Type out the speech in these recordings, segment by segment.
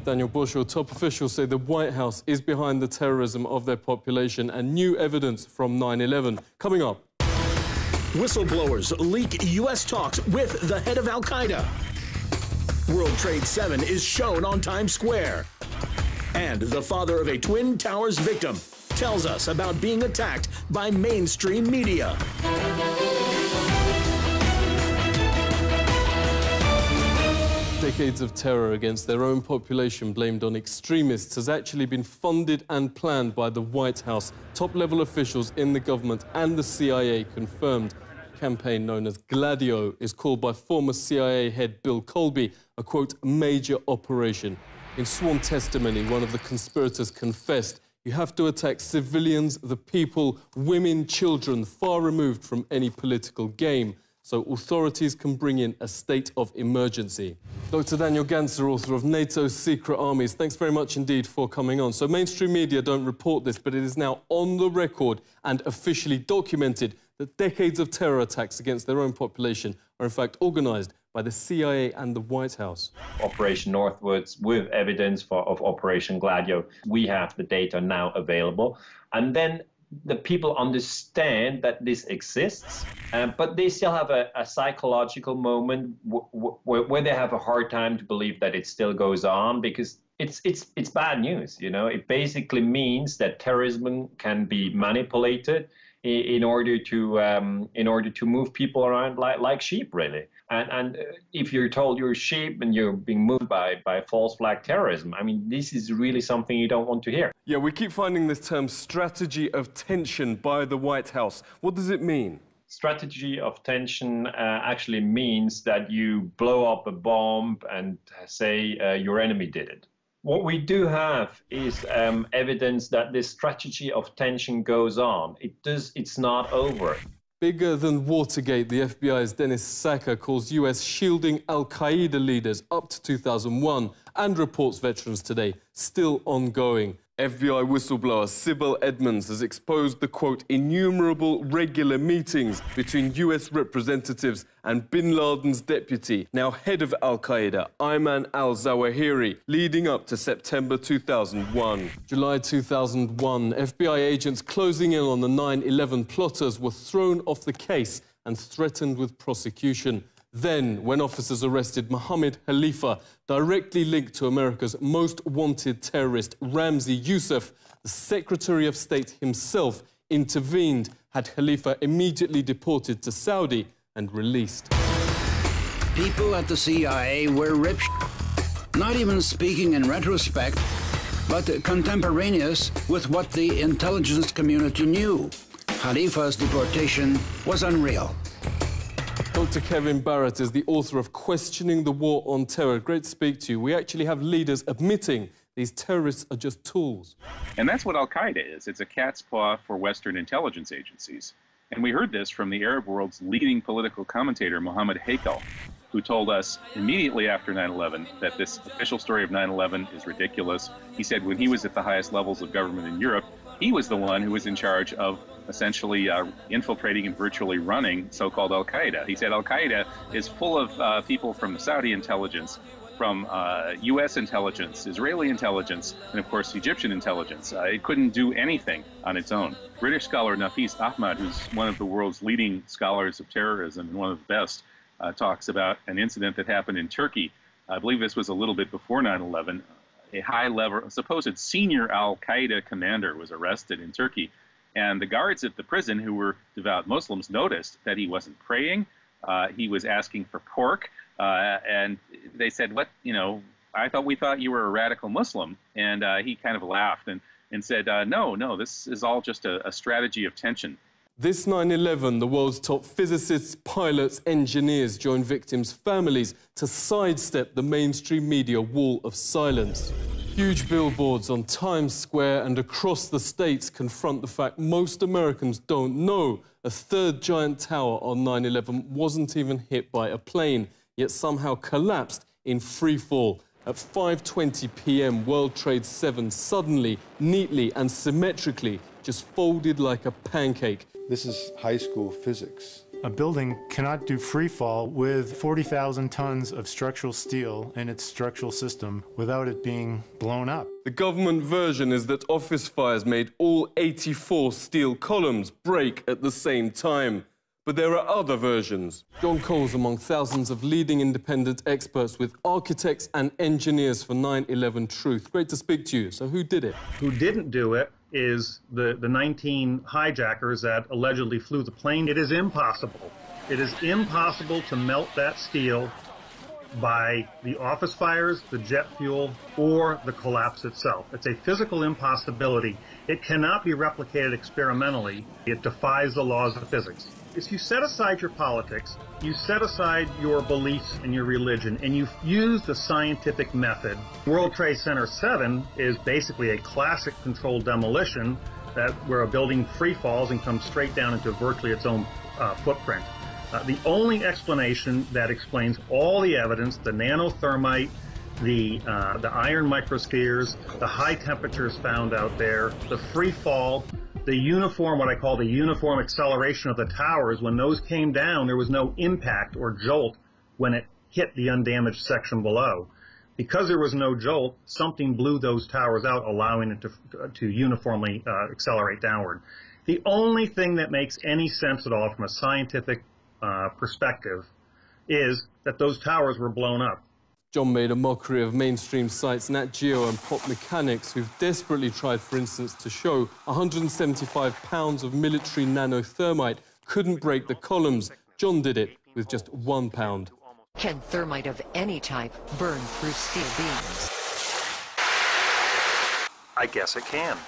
Daniel Bush, top officials say the White House is behind the terrorism of their population and new evidence from 9/11. Coming up. Whistleblowers leak U.S. talks with the head of Al-Qaeda. World Trade 7 is shown on Times Square. And the father of a Twin Towers victim tells us about being attacked by mainstream media. Decades of terror against their own population blamed on extremists has actually been funded and planned by the White House. Top-level officials in the government and the CIA confirmed. A campaign known as Gladio is called by former CIA head Bill Colby a, quote, major operation. In sworn testimony, one of the conspirators confessed, "You have to attack civilians, the people, women, children, far removed from any political game, so authorities can bring in a state of emergency." Dr. Daniel Ganser, author of NATO's Secret Armies, thanks very much indeed for coming on. So mainstream media don't report this, but it is now on the record and officially documented that decades of terror attacks against their own population are in fact organised by the CIA and the White House. Operation Northwoods with evidence of Operation Gladio. We have the data now available. And then the people understand that this exists, but they still have a psychological moment where they have a hard time to believe that it still goes on, because it's bad news. You know, it basically means that terrorism can be manipulated in order to move people around like sheep, really. And if you're told you're sheep and you're being moved by false flag terrorism, I mean, this is really something you don't want to hear. Yeah, we keep finding this term strategy of tension by the White House. What does it mean? Strategy of tension actually means that you blow up a bomb and say your enemy did it. What we do have is evidence that this strategy of tension goes on. It's not over. Bigger than Watergate, the FBI's Dennis Sacker calls US shielding Al-Qaeda leaders up to 2001 and reports veterans today still ongoing. FBI whistleblower Sybil Edmonds has exposed the, quote, innumerable regular meetings between US representatives and bin Laden's deputy, now head of Al-Qaeda, Ayman al-Zawahiri, leading up to September 2001. July 2001, FBI agents closing in on the 9/11 plotters were thrown off the case and threatened with prosecution. Then, when officers arrested Mohammed Khalifa, directly linked to America's most wanted terrorist, Ramzi Youssef, the Secretary of State himself intervened, had Khalifa immediately deported to Saudi and released. People at the CIA were rip not even speaking in retrospect, but contemporaneous with what the intelligence community knew. Khalifa's deportation was unreal. Dr. Kevin Barrett is the author of Questioning the War on Terror. Great to speak to you. We actually have leaders admitting these terrorists are just tools. And that's what Al-Qaeda is. It's a cat's paw for Western intelligence agencies. And we heard this from the Arab world's leading political commentator, Mohammed Hakel, who told us immediately after 9/11 that this official story of 9/11 is ridiculous. He said when he was at the highest levels of government in Europe, he was the one who was in charge of essentially infiltrating and virtually running so-called Al-Qaeda. He said Al-Qaeda is full of people from Saudi intelligence, from U.S. intelligence, Israeli intelligence, and of course Egyptian intelligence. It couldn't do anything on its own. British scholar Nafis Ahmad, who's one of the world's leading scholars of terrorism and one of the best, talks about an incident that happened in Turkey. I believe this was a little bit before 9/11. A high-level, supposed senior Al-Qaeda commander was arrested in Turkey. And the guards at the prison, who were devout Muslims, noticed that he wasn't praying. He was asking for pork. And they said, "What, you know, we thought you were a radical Muslim." And he kind of laughed and said, no, this is all just a strategy of tension. This 9/11, the world's top physicists, pilots, engineers joined victims' families to sidestep the mainstream media wall of silence. Huge billboards on Times Square and across the states confront the fact most Americans don't know a third giant tower on 9/11 wasn't even hit by a plane, yet somehow collapsed in free fall. At 5:20 p.m., World Trade 7 suddenly, neatly and symmetrically just folded like a pancake. This is high school physics. A building cannot do free fall with 40,000 tons of structural steel in its structural system without it being blown up. The government version is that office fires made all 84 steel columns break at the same time. But there are other versions. John Cole's among thousands of leading independent experts with architects and engineers for 9/11 Truth. Great to speak to you. So who did it? Who didn't do it is the 19 hijackers that allegedly flew the plane. It is impossible. It is impossible to melt that steel by the office fires, the jet fuel, or the collapse itself. It's a physical impossibility. It cannot be replicated experimentally. It defies the laws of physics. If you set aside your politics, you set aside your beliefs and your religion, and you use the scientific method. World Trade Center 7 is basically a classic controlled demolition where a building free falls and comes straight down into virtually its own footprint. The only explanation that explains all the evidence, the nanothermite, the iron microspheres, the high temperatures found out there, the free fall, the uniform, what I call the uniform acceleration of the towers, when those came down, there was no impact or jolt when it hit the undamaged section below. Because there was no jolt, something blew those towers out, allowing it to uniformly accelerate downward. The only thing that makes any sense at all from a scientific perspective is that those towers were blown up. John made a mockery of mainstream sites Nat Geo and Pop Mechanics, who've desperately tried, for instance, to show 175 pounds of military nanothermite couldn't break the columns. John did it with just 1 pound. Can thermite of any type burn through steel beams? I guess it can.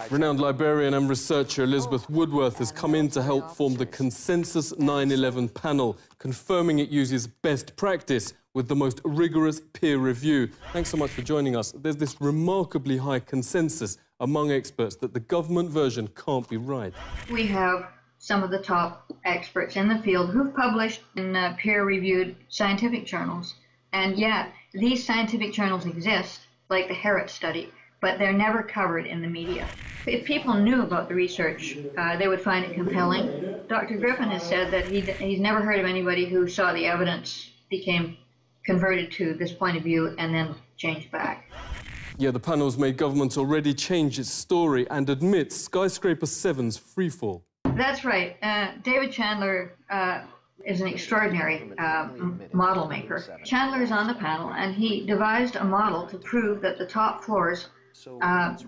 Renowned librarian and researcher Elizabeth Woodworth has come in to help form the Consensus 9/11 panel, confirming it uses best practice with the most rigorous peer review. Thanks so much for joining us. There's this remarkably high consensus among experts that the government version can't be right. We have some of the top experts in the field who've published in peer-reviewed scientific journals. And yet, these scientific journals exist, like the Herrott study, but they're never covered in the media. If people knew about the research, they would find it compelling. Dr. Griffin has said that he's never heard of anybody who saw the evidence, became converted to this point of view, and then changed back. Yeah, the panel's made government already change its story and admits Skyscraper 7's freefall. That's right. David Chandler is an extraordinary model maker. Chandler is on the panel, and he devised a model to prove that the top floors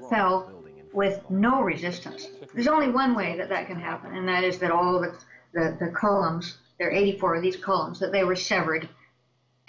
fell with no resistance. There's only one way that that can happen, and that is that all the columns, there are 84 of these columns, that they were severed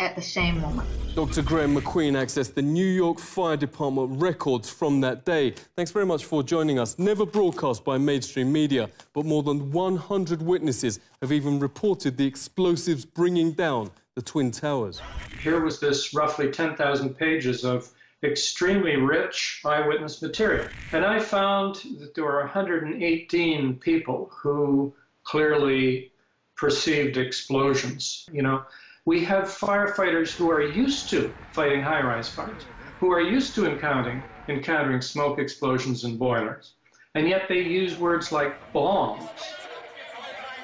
at the same moment. Dr. Graham McQueen accessed the New York Fire Department records from that day. Thanks very much for joining us. Never broadcast by mainstream media, but more than 100 witnesses have even reported the explosives bringing down the Twin Towers. Here was this roughly 10,000 pages of extremely rich eyewitness material. And I found that there were 118 people who clearly perceived explosions. You know, we have firefighters who are used to fighting high-rise fires, who are used to encountering smoke explosions and boilers, and yet they use words like bombs.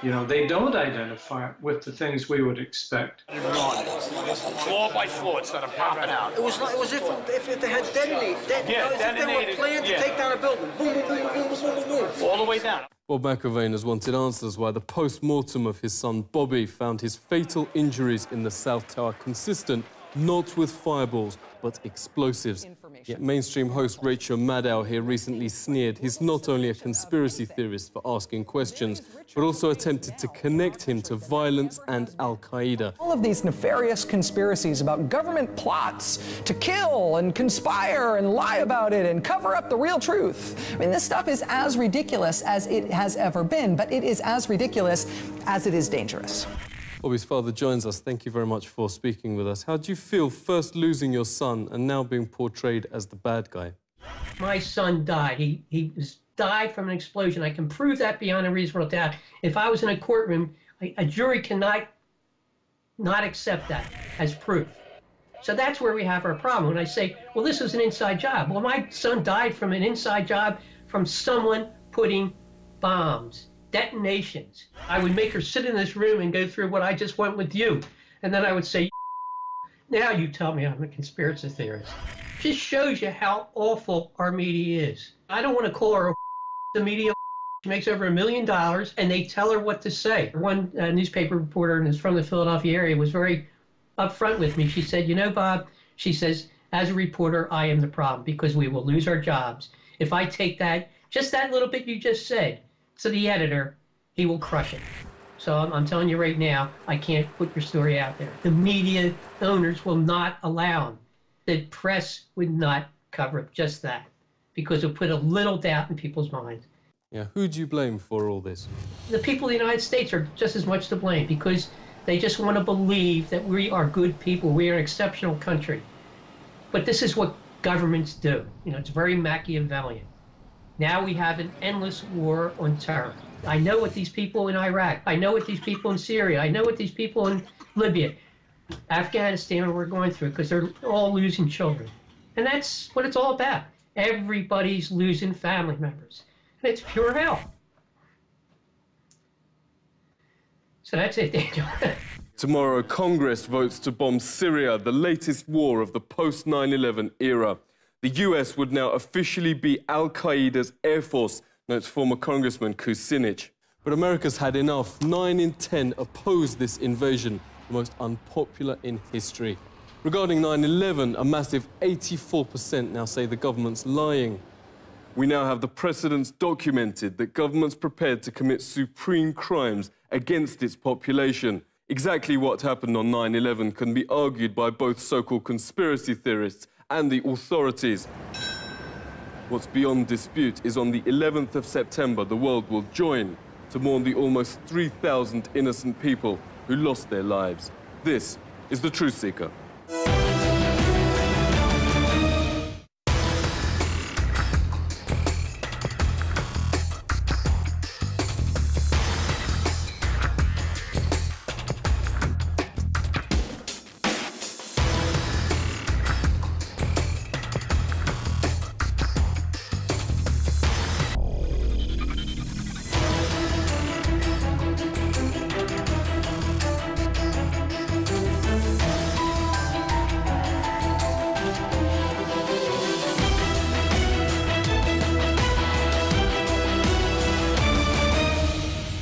You know, they don't identify with the things we would expect. Floor by floor instead of popping out. It was if they had detonated. If they were planned to take down a building. Boom, boom, boom, boom, boom, boom, boom. All the way down. Bob McIlvaine has wanted answers why the post-mortem of his son Bobby found his fatal injuries in the South Tower consistent not with fireballs, but explosives. Yet mainstream host Rachel Maddow here recently sneered he's not only a conspiracy theorist for asking questions, but also attempted to connect him to violence and Al-Qaeda. All of these nefarious conspiracies about government plots to kill and conspire and lie about it and cover up the real truth. I mean, this stuff is as ridiculous as it has ever been, but it is as ridiculous as it is dangerous. Bobby's father joins us. Thank you very much for speaking with us. How do you feel first losing your son and now being portrayed as the bad guy? My son died. He died from an explosion. I can prove that beyond a reasonable doubt. If I was in a courtroom, a jury cannot not accept that as proof. So that's where we have our problem. When I say, well, this was an inside job. Well, my son died from an inside job from someone putting bombs, detonations, I would make her sit in this room and go through what I just went with you. And then I would say, now you tell me I'm a conspiracy theorist. Just shows you how awful our media is. I don't want to call her the media. She makes over $1 million, and they tell her what to say. One newspaper reporter, and is from the Philadelphia area, was very upfront with me. She said, you know, Bob, she says, as a reporter, I am the problem because we will lose our jobs. If I take that, just that little bit you just said, to the editor, he will crush it. So I'm telling you right now, I can't put your story out there. The media owners will not allow them. The press would not cover just that because it would put a little doubt in people's minds. Yeah, who do you blame for all this? The people of the United States are just as much to blame because they just want to believe that we are good people. We are an exceptional country. But this is what governments do. You know, it's very Machiavellian. Now we have an endless war on terror. I know what these people in Iraq, I know what these people in Syria, I know what these people in Libya, Afghanistan we're going through because they're all losing children. And that's what it's all about. Everybody's losing family members. And it's pure hell. So that's it, Daniel. Tomorrow, Congress votes to bomb Syria, the latest war of the post-9/11 era. The US would now officially be al-Qaeda's air force, notes former Congressman Kucinich. But America's had enough. 9 in 10 oppose this invasion, the most unpopular in history. Regarding 9/11, a massive 84% now say the government's lying. We now have the precedents documented that governments prepared to commit supreme crimes against its population. Exactly what happened on 9/11 can be argued by both so-called conspiracy theorists and the authorities. What's beyond dispute is on the 11th of September, the world will join to mourn the almost 3,000 innocent people who lost their lives. This is The Truth Seeker.